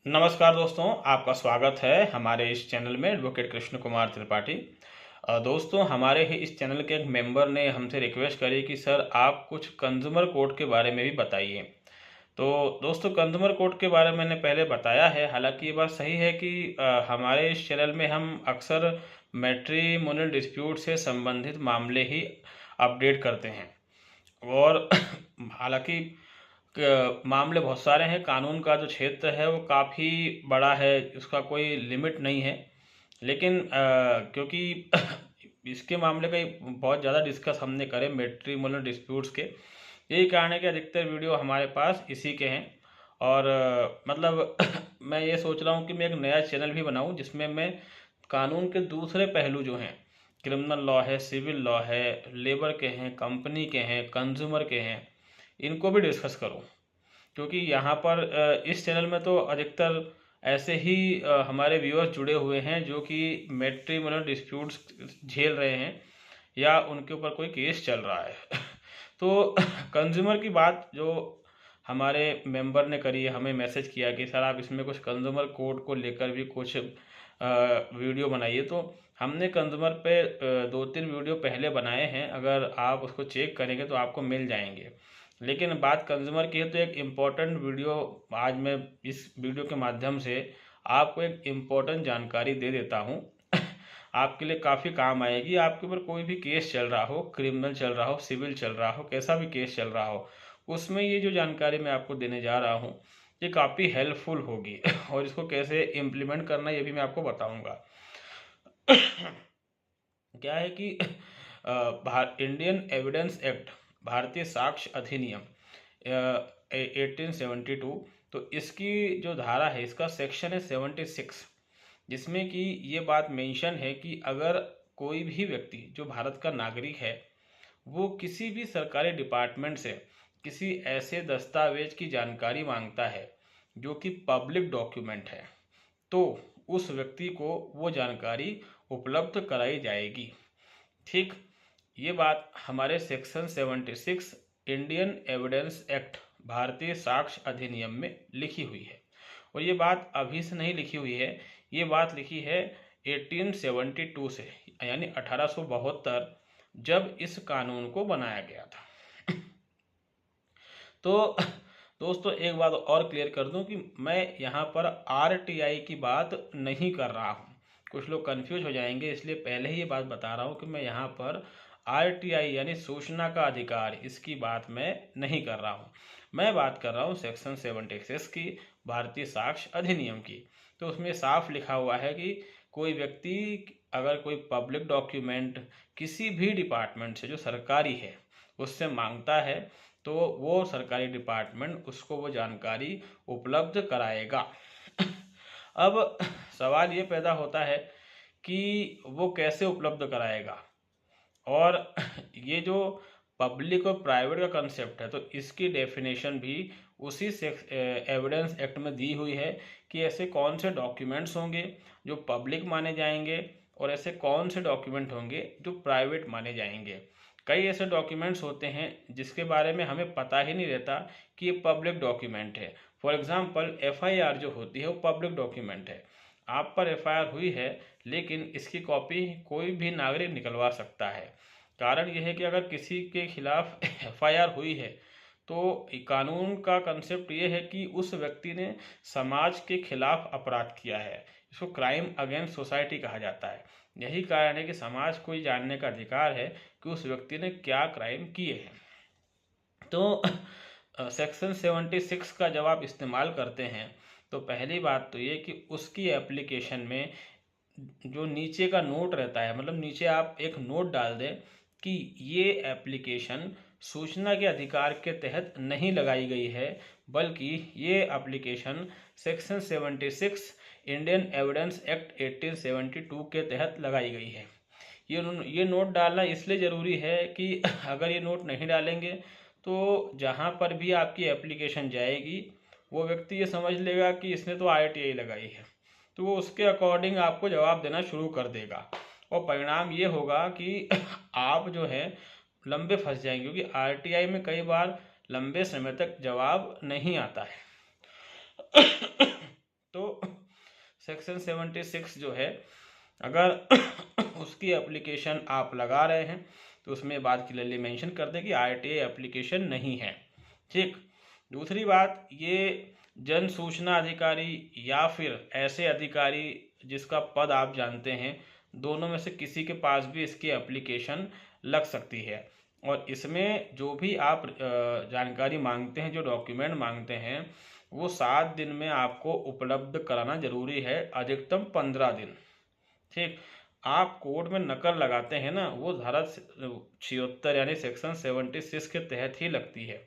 नमस्कार दोस्तों, आपका स्वागत है हमारे इस चैनल में एडवोकेट कृष्ण कुमार त्रिपाठी। दोस्तों, हमारे ही इस चैनल के एक मेंबर ने हमसे रिक्वेस्ट करी कि सर आप कुछ कंज्यूमर कोर्ट के बारे में भी बताइए। तो दोस्तों, कंज्यूमर कोर्ट के बारे में मैंने पहले बताया है। हालांकि ये बात सही है कि हमारे इस चैनल में हम अक्सर मैट्रिमोनियल डिस्प्यूट से संबंधित मामले ही अपडेट करते हैं। और हालांकि मामले बहुत सारे हैं। कानून का जो क्षेत्र है वो काफ़ी बड़ा है, उसका कोई लिमिट नहीं है। लेकिन क्योंकि इसके मामले का बहुत ज़्यादा डिस्कस हमने करे मैट्रिमोनियल डिस्प्यूट्स के, यही कारण है कि अधिकतर वीडियो हमारे पास इसी के हैं। और मतलब मैं ये सोच रहा हूँ कि मैं एक नया चैनल भी बनाऊँ जिसमें मैं कानून के दूसरे पहलू जो हैं, क्रिमिनल लॉ है, सिविल लॉ है, लेबर के हैं, कंपनी के हैं, कंज्यूमर के हैं, इनको भी डिस्कस करूँ। क्योंकि यहाँ पर इस चैनल में तो अधिकतर ऐसे ही हमारे व्यूअर्स जुड़े हुए हैं जो कि मैट्रिमोनियल डिस्प्यूट्स झेल रहे हैं या उनके ऊपर कोई केस चल रहा है। तो कंज्यूमर की बात जो हमारे मेंबर ने करी है, हमें मैसेज किया कि सर आप इसमें कुछ कंज्यूमर कोर्ट को लेकर भी कुछ वीडियो बनाइए। तो हमने कंज्यूमर पे 2-3 वीडियो पहले बनाए हैं, अगर आप उसको चेक करेंगे तो आपको मिल जाएंगे। लेकिन बात कंज्यूमर की है तो एक इम्पोर्टेंट वीडियो आज मैं इस वीडियो के माध्यम से आपको एक इम्पोर्टेंट जानकारी दे देता हूँ। आपके लिए काफ़ी काम आएगी। आपके ऊपर कोई भी केस चल रहा हो, क्रिमिनल चल रहा हो, सिविल चल रहा हो, कैसा भी केस चल रहा हो, उसमें ये जो जानकारी मैं आपको देने जा रहा हूँ ये काफ़ी हेल्पफुल होगी। और इसको कैसे इम्प्लीमेंट करना ये भी मैं आपको बताऊँगा। क्या है कि इंडियन एविडेंस एक्ट, भारतीय साक्ष्य अधिनियम 1872, तो इसकी जो धारा है, इसका सेक्शन है 76, जिसमें कि ये बात मेंशन है कि अगर कोई भी व्यक्ति जो भारत का नागरिक है वो किसी भी सरकारी डिपार्टमेंट से किसी ऐसे दस्तावेज की जानकारी मांगता है जो कि पब्लिक डॉक्यूमेंट है, तो उस व्यक्ति को वो जानकारी उपलब्ध कराई जाएगी। ठीक, ये बात हमारे सेक्शन 76 इंडियन एविडेंस एक्ट, भारतीय साक्ष्य अधिनियम में लिखी हुई है। और ये बात अभी से नहीं लिखी हुई है, ये बात लिखी है 1872 से, यानी 1872, जब इस कानून को बनाया गया था। तो दोस्तों, एक बात और क्लियर कर दूं कि मैं यहाँ पर आरटीआई की बात नहीं कर रहा हूँ। कुछ लोग कंफ्यूज हो जाएंगे, इसलिए पहले ही ये बात बता रहा हूँ कि मैं यहाँ पर आरटीआई यानी सूचना का अधिकार, इसकी बात मैं नहीं कर रहा हूँ। मैं बात कर रहा हूँ सेक्शन 76 की, भारतीय साक्ष्य अधिनियम की। तो उसमें साफ लिखा हुआ है कि कोई व्यक्ति अगर कोई पब्लिक डॉक्यूमेंट किसी भी डिपार्टमेंट से जो सरकारी है उससे मांगता है, तो वो सरकारी डिपार्टमेंट उसको वो जानकारी उपलब्ध कराएगा। अब सवाल ये पैदा होता है कि वो कैसे उपलब्ध कराएगा। और ये जो पब्लिक और प्राइवेट का कंसेप्ट है, तो इसकी डेफिनेशन भी उसी से एविडेंस एक्ट में दी हुई है कि ऐसे कौन से डॉक्यूमेंट्स होंगे जो पब्लिक माने जाएंगे और ऐसे कौन से डॉक्यूमेंट होंगे जो प्राइवेट माने जाएंगे। कई ऐसे डॉक्यूमेंट्स होते हैं जिसके बारे में हमें पता ही नहीं रहता कि ये पब्लिक डॉक्यूमेंट है। फॉर एग्जांपल एफआईआर जो होती है वो पब्लिक डॉक्यूमेंट है। आप पर एफआईआर हुई है, लेकिन इसकी कॉपी कोई भी नागरिक निकलवा सकता है। कारण यह है कि अगर किसी के खिलाफ एफआईआर हुई है तो कानून का कंसेप्ट ये है कि उस व्यक्ति ने समाज के खिलाफ अपराध किया है। इसको क्राइम अगेंस्ट सोसाइटी कहा जाता है। यही कारण है कि समाज को ये जानने का अधिकार है कि उस व्यक्ति ने क्या क्राइम किए हैं। तो सेक्शन 76 का जब आप इस्तेमाल करते हैं तो पहली बात तो ये कि उसकी एप्लीकेशन में जो नीचे का नोट रहता है, मतलब नीचे आप एक नोट डाल दें कि ये एप्लीकेशन सूचना के अधिकार के तहत नहीं लगाई गई है, बल्कि ये application section 76 Indian evidence act 1872 के तहत लगाई गई है। ये नोट डालना इसलिए ज़रूरी है कि अगर ये नोट नहीं डालेंगे तो जहाँ पर भी आपकी एप्लीकेशन जाएगी वो व्यक्ति ये समझ लेगा कि इसने तो आरटीआई लगाई है, तो वो उसके अकॉर्डिंग आपको जवाब देना शुरू कर देगा। और परिणाम ये होगा कि आप जो है लंबे फंस जाएंगे, क्योंकि आरटीआई में कई बार लंबे समय तक जवाब नहीं आता है। तो सेक्शन 76 जो है, अगर उसकी एप्लीकेशन आप लगा रहे हैं तो उसमें बात क्लियरली मेंशन कर दे कि आरटीआई एप्लीकेशन नहीं है। ठीक। दूसरी बात, ये जन सूचना अधिकारी या फिर ऐसे अधिकारी जिसका पद आप जानते हैं, दोनों में से किसी के पास भी इसकी एप्लीकेशन लग सकती है। और इसमें जो भी आप जानकारी मांगते हैं, जो डॉक्यूमेंट मांगते हैं, वो 7 दिन में आपको उपलब्ध कराना जरूरी है, अधिकतम 15 दिन। ठीक। आप कोर्ट में नकल लगाते हैं ना, वो धारा 76 यानी सेक्शन 76 के तहत ही लगती है।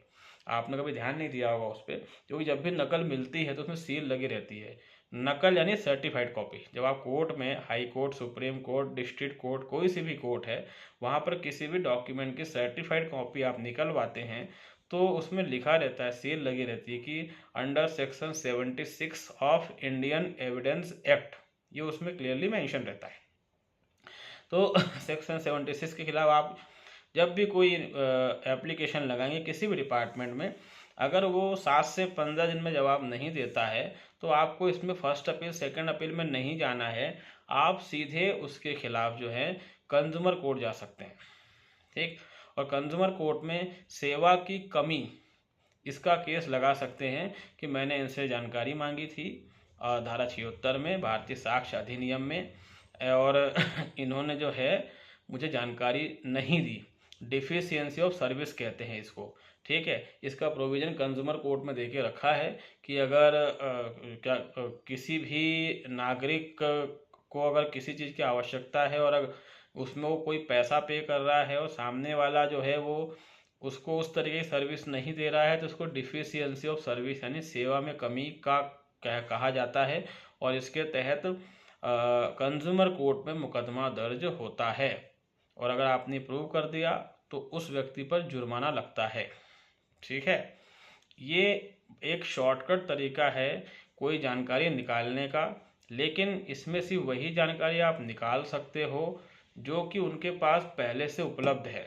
आपने कभी ध्यान नहीं दिया होगा उस पर, क्योंकि जब भी नकल मिलती है तो उसमें सील लगी रहती है। नकल यानी सर्टिफाइड कॉपी। जब आप कोर्ट में, high court, supreme court, district court, कोई सी भी कोर्ट है, वहाँ पर किसी भी डॉक्यूमेंट की सर्टिफाइड कॉपी आप निकलवाते हैं तो उसमें लिखा रहता है, सील लगी रहती है कि under section 76 of Indian evidence act, ये उसमें क्लियरली मेंशन रहता है। तो सेक्शन 76 के खिलाफ आप जब भी कोई एप्लीकेशन लगाएंगे किसी भी डिपार्टमेंट में, अगर वो 7 से 15 दिन में जवाब नहीं देता है तो आपको इसमें फर्स्ट अपील, सेकंड अपील में नहीं जाना है, आप सीधे उसके खिलाफ जो है कंज्यूमर कोर्ट जा सकते हैं। ठीक। और कंज्यूमर कोर्ट में सेवा की कमी, इसका केस लगा सकते हैं कि मैंने इनसे जानकारी मांगी थी धारा 76 में, भारतीय साक्ष्य अधिनियम में, और इन्होंने जो है मुझे जानकारी नहीं दी। डिफिशियंसी ऑफ सर्विस कहते हैं इसको। ठीक है। इसका प्रोविजन कंज्यूमर कोर्ट में देके रखा है कि अगर किसी भी नागरिक को अगर किसी चीज़ की आवश्यकता है और अगर उसमें वो कोई पैसा पे कर रहा है और सामने वाला जो है वो उसको उस तरीके की सर्विस नहीं दे रहा है, तो उसको डिफिशियंसी ऑफ सर्विस यानी सेवा में कमी का कहा जाता है। और इसके तहत कंज्यूमर कोर्ट में मुकदमा दर्ज होता है, और अगर आपने प्रूव कर दिया तो उस व्यक्ति पर जुर्माना लगता है। ठीक है। ये एक शॉर्टकट तरीका है कोई जानकारी निकालने का, लेकिन इसमें से वही जानकारी आप निकाल सकते हो जो कि उनके पास पहले से उपलब्ध है।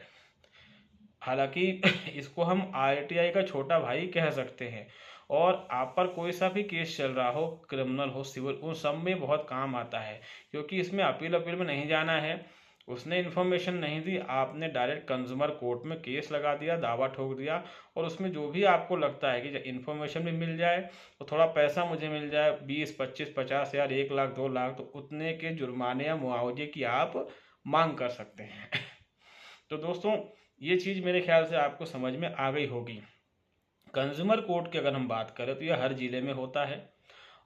हालांकि इसको हम आरटीआई का छोटा भाई कह सकते हैं, और आप पर कोई सा भी केस चल रहा हो, क्रिमिनल हो, सिविल, उन सब में बहुत काम आता है, क्योंकि इसमें अपील में नहीं जाना है। उसने इन्फॉर्मेशन नहीं दी, आपने डायरेक्ट कंज्यूमर कोर्ट में केस लगा दिया, दावा ठोक दिया, और उसमें जो भी आपको लगता है कि इन्फॉर्मेशन भी मिल जाए तो थोड़ा पैसा मुझे मिल जाए, 20, 25, 50 हज़ार, 1 लाख, 2 लाख, तो उतने के जुर्माने या मुआवजे की आप मांग कर सकते हैं। तो दोस्तों, ये चीज़ मेरे ख्याल से आपको समझ में आ गई होगी। कंज्यूमर कोर्ट की अगर हम बात करें तो यह हर जिले में होता है,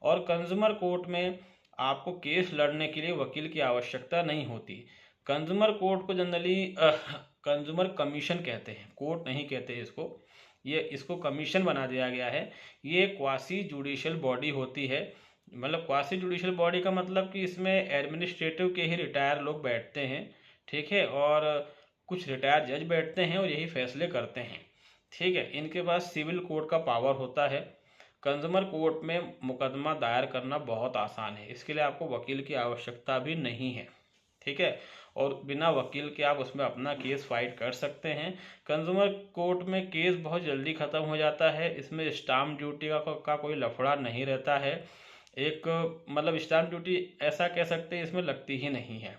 और कंज्यूमर कोर्ट में आपको केस लड़ने के लिए वकील की आवश्यकता नहीं होती। कंज्यूमर कोर्ट को जनरली कंज्यूमर कमीशन कहते हैं, कोर्ट नहीं कहते इसको, ये इसको कमीशन बना दिया गया है। ये क्वासी जुडिशियल बॉडी होती है। मतलब क्वासी जुडिशियल बॉडी का मतलब कि इसमें एडमिनिस्ट्रेटिव के ही रिटायर लोग बैठते हैं। ठीक है। और कुछ रिटायर जज बैठते हैं और यही फैसले करते हैं। ठीक है। इनके पास सिविल कोर्ट का पावर होता है। कंज्यूमर कोर्ट में मुकदमा दायर करना बहुत आसान है, इसके लिए आपको वकील की आवश्यकता भी नहीं है। ठीक है। और बिना वकील के आप उसमें अपना केस फाइट कर सकते हैं। कंज्यूमर कोर्ट में केस बहुत जल्दी ख़त्म हो जाता है। इसमें स्टाम्प ड्यूटी का कोई लफड़ा नहीं रहता है। एक मतलब स्टाम्प ड्यूटी ऐसा कह सकते हैं इसमें लगती ही नहीं है।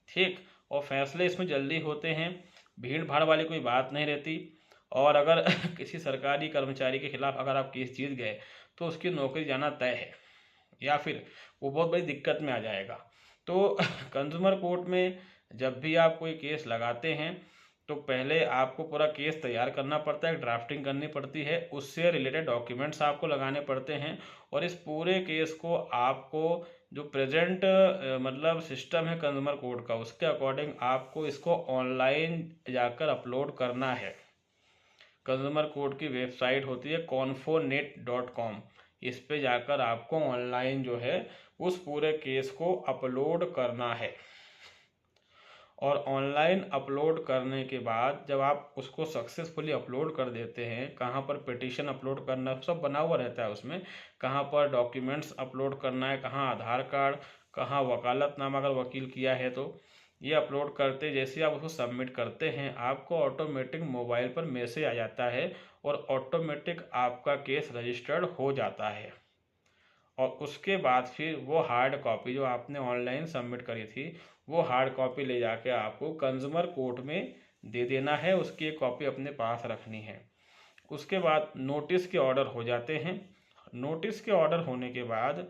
ठीक। और फैसले इसमें जल्दी होते हैं, भीड़ भाड़ वाली कोई बात नहीं रहती। और अगर किसी सरकारी कर्मचारी के खिलाफ अगर आप केस जीत गए तो उसकी नौकरी जाना तय है, या फिर वो बहुत बड़ी दिक्कत में आ जाएगा। तो कंज्यूमर कोर्ट में जब भी आप कोई केस लगाते हैं तो पहले आपको पूरा केस तैयार करना पड़ता है, ड्राफ्टिंग करनी पड़ती है, उससे रिलेटेड डॉक्यूमेंट्स आपको लगाने पड़ते हैं, और इस पूरे केस को आपको जो प्रेजेंट मतलब सिस्टम है कंज्यूमर कोर्ट का, उसके अकॉर्डिंग आपको इसको ऑनलाइन जाकर अपलोड करना है। कंज्यूमर कोर्ट की वेबसाइट होती है confonet.com, इस पे जाकर आपको ऑनलाइन जो है उस पूरे केस को अपलोड करना है। और ऑनलाइन अपलोड करने के बाद जब आप उसको सक्सेसफुली अपलोड कर देते हैं, कहाँ पर पिटीशन अपलोड करना सब बना हुआ रहता है उसमें, कहाँ पर डॉक्यूमेंट्स अपलोड करना है, कहाँ आधार कार्ड, कहाँ वकालतनामा अगर वकील किया है तो, ये अपलोड करते जैसे आप उसको सबमिट करते हैं आपको ऑटोमेटिक मोबाइल पर मैसेज आ जाता है और ऑटोमेटिक आपका केस रजिस्टर्ड हो जाता है। और उसके बाद फिर वो हार्ड कॉपी जो आपने ऑनलाइन सबमिट करी थी, वो हार्ड कॉपी ले जाके आपको कंज्यूमर कोर्ट में दे देना है, उसकी एक कॉपी अपने पास रखनी है। उसके बाद नोटिस के ऑर्डर हो जाते हैं। नोटिस के ऑर्डर होने के बाद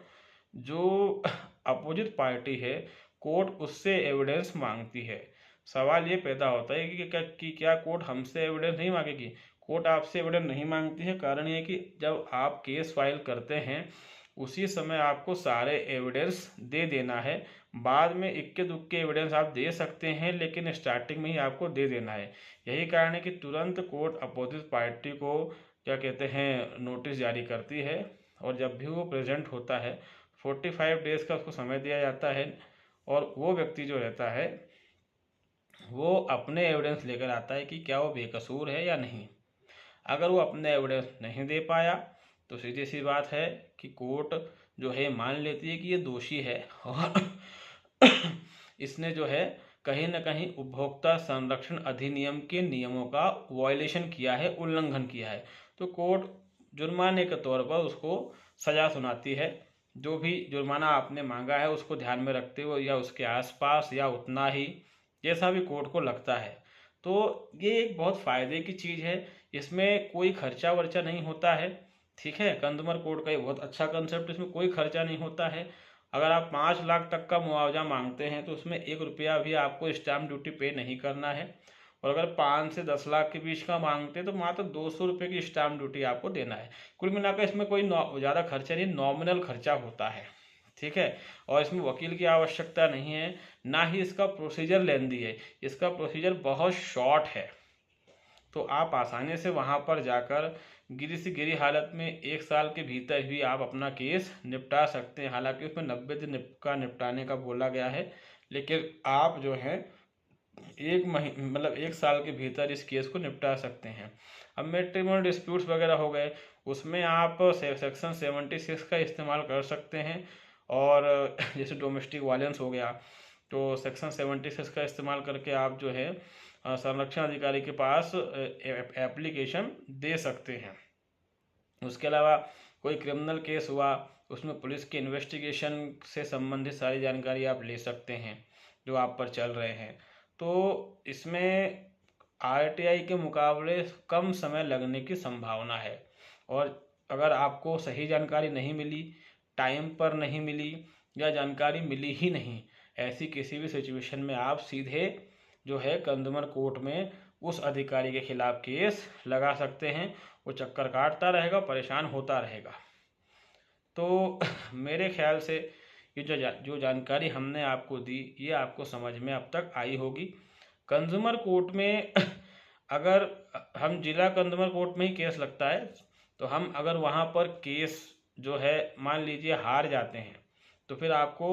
जो अपोजिट पार्टी है, कोर्ट उससे एविडेंस मांगती है। सवाल ये पैदा होता है कि क्या कोर्ट हमसे एविडेंस नहीं मांगेगी? कोर्ट आपसे एविडेंस नहीं मांगती है। कारण ये कि जब आप केस फाइल करते हैं उसी समय आपको सारे एविडेंस दे देना है। बाद में इक्के दुक्के एविडेंस आप दे सकते हैं, लेकिन स्टार्टिंग में ही आपको दे देना है। यही कारण है कि तुरंत कोर्ट अपोजिट पार्टी को क्या कहते हैं नोटिस जारी करती है, और जब भी वो प्रेजेंट होता है 45 डेज का उसको समय दिया जाता है, और वो व्यक्ति जो रहता है वो अपने एविडेंस लेकर आता है कि क्या वो बेकसूर है या नहीं। अगर वो अपने एविडेंस नहीं दे पाया तो सीधी सी बात है कि कोर्ट जो है मान लेती है कि ये दोषी है और इसने जो है कहीं ना कहीं उपभोक्ता संरक्षण अधिनियम के नियमों का वायलेशन किया है, उल्लंघन किया है। तो कोर्ट जुर्माने के तौर पर उसको सजा सुनाती है। जो भी जुर्माना आपने मांगा है उसको ध्यान में रखते हुए, या उसके आसपास या उतना ही, जैसा भी कोर्ट को लगता है। तो ये एक बहुत फ़ायदे की चीज़ है, इसमें कोई खर्चा वर्चा नहीं होता है। ठीक है, कंज्यूमर कोर्ट का ये बहुत अच्छा कंसेप्ट, इसमें कोई खर्चा नहीं होता है। अगर आप 5 लाख तक का मुआवजा मांगते हैं तो उसमें 1 रुपया भी आपको स्टाम्प ड्यूटी पे नहीं करना है। और अगर 5 से 10 लाख के बीच का मांगते हैं तो मात्र 200 रुपये की स्टाम्प ड्यूटी आपको देना है। कुल मिलाकर इसमें कोई ज़्यादा खर्चा नहीं, नॉमिनल खर्चा होता है। ठीक है, और इसमें वकील की आवश्यकता नहीं है, ना ही इसका प्रोसीजर लेंदी है, इसका प्रोसीजर बहुत शॉर्ट है। तो आप आसानी से वहाँ पर जाकर गिरी से गिरी हालत में 1 साल के भीतर भी आप अपना केस निपटा सकते हैं। हालांकि उसमें 90 दिन का निपटाने का बोला गया है, लेकिन आप जो है 1 साल के भीतर इस केस को निपटा सकते हैं। अब मैट्रिमोनियल डिस्प्यूट्स वगैरह हो गए, उसमें आप सेक्शन 76 का इस्तेमाल कर सकते हैं। और जैसे डोमेस्टिक वायलेंस हो गया तो सेक्शन 76 का इस्तेमाल करके आप जो है संरक्षण अधिकारी के पास एप्लीकेशन दे सकते हैं। उसके अलावा कोई क्रिमिनल केस हुआ, उसमें पुलिस के इन्वेस्टिगेशन से संबंधित सारी जानकारी आप ले सकते हैं जो आप पर चल रहे हैं। तो इसमें आरटीआई के मुकाबले कम समय लगने की संभावना है। और अगर आपको सही जानकारी नहीं मिली, टाइम पर नहीं मिली, या जानकारी मिली ही नहीं, ऐसी किसी भी सिचुएशन में आप सीधे जो है कंज्यूमर कोर्ट में उस अधिकारी के खिलाफ केस लगा सकते हैं। वो चक्कर काटता रहेगा, परेशान होता रहेगा। तो मेरे ख्याल से ये जो जानकारी हमने आपको दी, ये आपको समझ में अब तक आई होगी। कंज्यूमर कोर्ट में अगर हम जिला कंज्यूमर कोर्ट में ही केस लगता है, तो हम अगर वहाँ पर केस जो है मान लीजिए हार जाते हैं, तो फिर आपको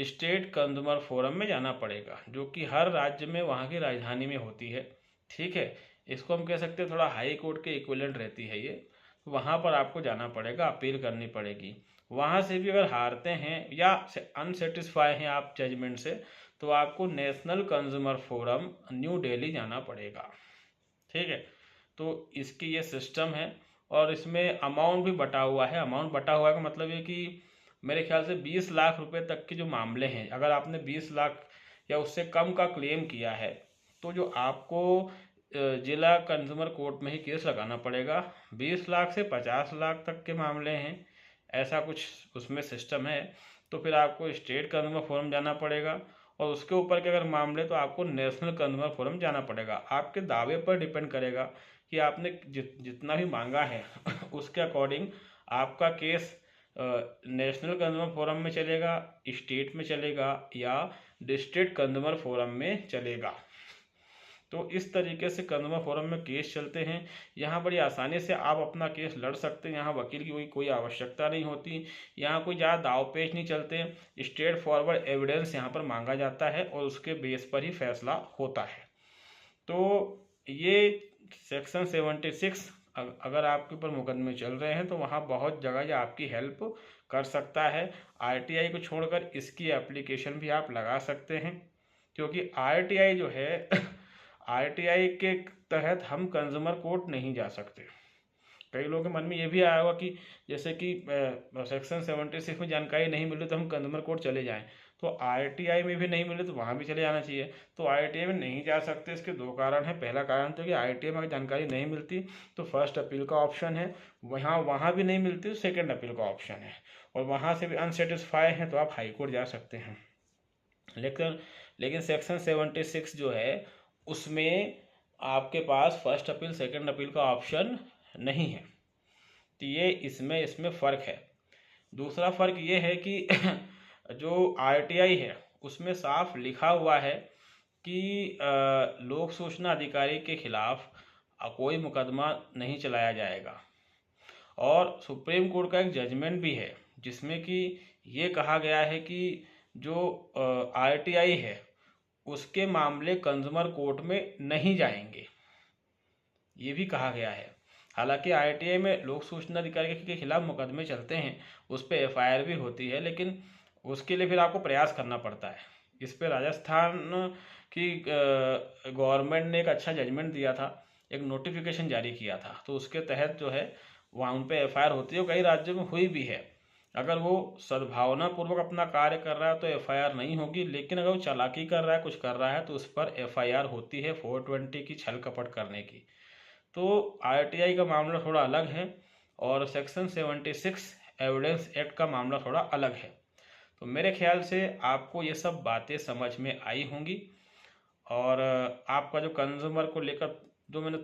स्टेट कंज्यूमर फोरम में जाना पड़ेगा, जो कि हर राज्य में वहाँ की राजधानी में होती है। ठीक है, इसको हम कह सकते हैं थोड़ा हाई कोर्ट के इक्विवेलेंट रहती है ये। वहाँ पर आपको जाना पड़ेगा, अपील करनी पड़ेगी। वहाँ से भी अगर हारते हैं या अनसेटिस्फाई हैं आप जजमेंट से, तो आपको national consumer forum new Delhi जाना पड़ेगा। ठीक है, तो इसकी ये सिस्टम है। और इसमें अमाउंट भी बटा हुआ है। अमाउंट बटा हुआ है का मतलब ये कि मेरे ख्याल से 20 लाख रुपए तक के जो मामले हैं, अगर आपने 20 लाख या उससे कम का क्लेम किया है, तो जो आपको जिला कंज्यूमर कोर्ट में ही केस लगाना पड़ेगा। 20 लाख से 50 लाख तक के मामले हैं, ऐसा कुछ उसमें सिस्टम है, तो फिर आपको स्टेट कंज्यूमर फोरम जाना पड़ेगा। और उसके ऊपर के अगर मामले, तो आपको नेशनल कंज्यूमर फोरम जाना पड़ेगा। आपके दावे पर डिपेंड करेगा कि आपने जितना भी मांगा है उसके अकॉर्डिंग आपका केस नेशनल कंज्यूमर फोरम में चलेगा, स्टेट में चलेगा, या डिस्ट्रिक्ट कंज्यूमर फोरम में चलेगा। तो इस तरीके से कंज्यूमर फोरम में केस चलते हैं। यहाँ बड़ी आसानी से आप अपना केस लड़ सकते हैं। यहाँ वकील की कोई आवश्यकता नहीं होती। यहाँ कोई ज़्यादा दाव पेच नहीं चलते। स्ट्रेट फॉरवर्ड एविडेंस यहाँ पर मांगा जाता है और उसके बेस पर ही फैसला होता है। तो ये सेक्शन 76 अगर आपके ऊपर मुकदमे चल रहे हैं तो वहाँ बहुत जगह ये आपकी हेल्प कर सकता है। आरटीआई को छोड़कर इसकी एप्लीकेशन भी आप लगा सकते हैं, क्योंकि आरटीआई जो है आरटीआई के तहत हम कंज्यूमर कोर्ट नहीं जा सकते। कई लोगों के मन में ये भी आया होगा कि जैसे कि सेक्शन 76 में जानकारी नहीं मिली तो हम कंज्यूमर कोर्ट चले जाएं, तो आरटीआई में भी नहीं मिले तो वहाँ भी चले जाना चाहिए। तो आरटीआई में नहीं जा सकते, इसके दो कारण हैं। पहला कारण तो कि आरटीआई में अगर जानकारी नहीं मिलती तो फर्स्ट अपील का ऑप्शन है, वहाँ भी नहीं मिलती तो सेकेंड अपील का ऑप्शन है, और वहाँ से भी अनसेटिस्फाई हैं तो आप हाई कोर्ट जा सकते हैं। लेकिन सेक्शन 76 जो है उसमें आपके पास फर्स्ट अपील सेकंड अपील का ऑप्शन नहीं है। तो ये इसमें फ़र्क है। दूसरा फ़र्क ये है कि जो आरटीआई है उसमें साफ लिखा हुआ है कि लोक सूचना अधिकारी के खिलाफ कोई मुकदमा नहीं चलाया जाएगा, और सुप्रीम कोर्ट का एक जजमेंट भी है जिसमें कि ये कहा गया है कि जो आरटीआई है उसके मामले कंज्यूमर कोर्ट में नहीं जाएंगे, ये भी कहा गया है। हालांकि आरटीआई में लोक सूचना अधिकारी के खिलाफ मुकदमे चलते हैं, उस पर एफआईआर भी होती है, लेकिन उसके लिए फिर आपको प्रयास करना पड़ता है। इस पर राजस्थान की गवर्नमेंट ने एक अच्छा जजमेंट दिया था, एक नोटिफिकेशन जारी किया था, तो उसके तहत जो है वहाँ उन पर एफआईआर होती है, और कई राज्यों में हुई भी है। अगर वो सद्भावनापूर्वक अपना कार्य कर रहा है तो एफआईआर नहीं होगी, लेकिन अगर वो चालाकी कर रहा है, कुछ कर रहा है, तो उस पर एफआईआर होती है 420 की, छल कपट करने की। तो आरटीआई का मामला थोड़ा अलग है, और सेक्शन 76 एविडेंस एक्ट का मामला थोड़ा अलग है। तो मेरे ख्याल से आपको ये सब बातें समझ में आई होंगी, और आपका जो कंज्यूमर को लेकर जो मैंने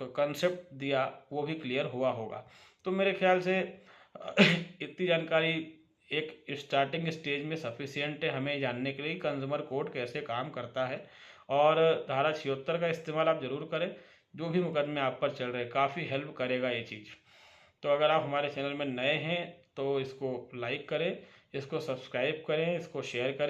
कंसेप्ट दिया वो भी क्लियर हुआ होगा। तो मेरे ख्याल से इतनी जानकारी एक स्टार्टिंग स्टेज में सफिशियंट है हमें जानने के लिए कंज्यूमर कोर्ट कैसे काम करता है, और धारा 76 का इस्तेमाल आप ज़रूर करें। जो भी मुकदमे आप पर चल रहे, काफ़ी हेल्प करेगा ये चीज़। तो अगर आप हमारे चैनल में नए हैं तो इसको लाइक करें, इसको सब्सक्राइब करें, इसको शेयर करें।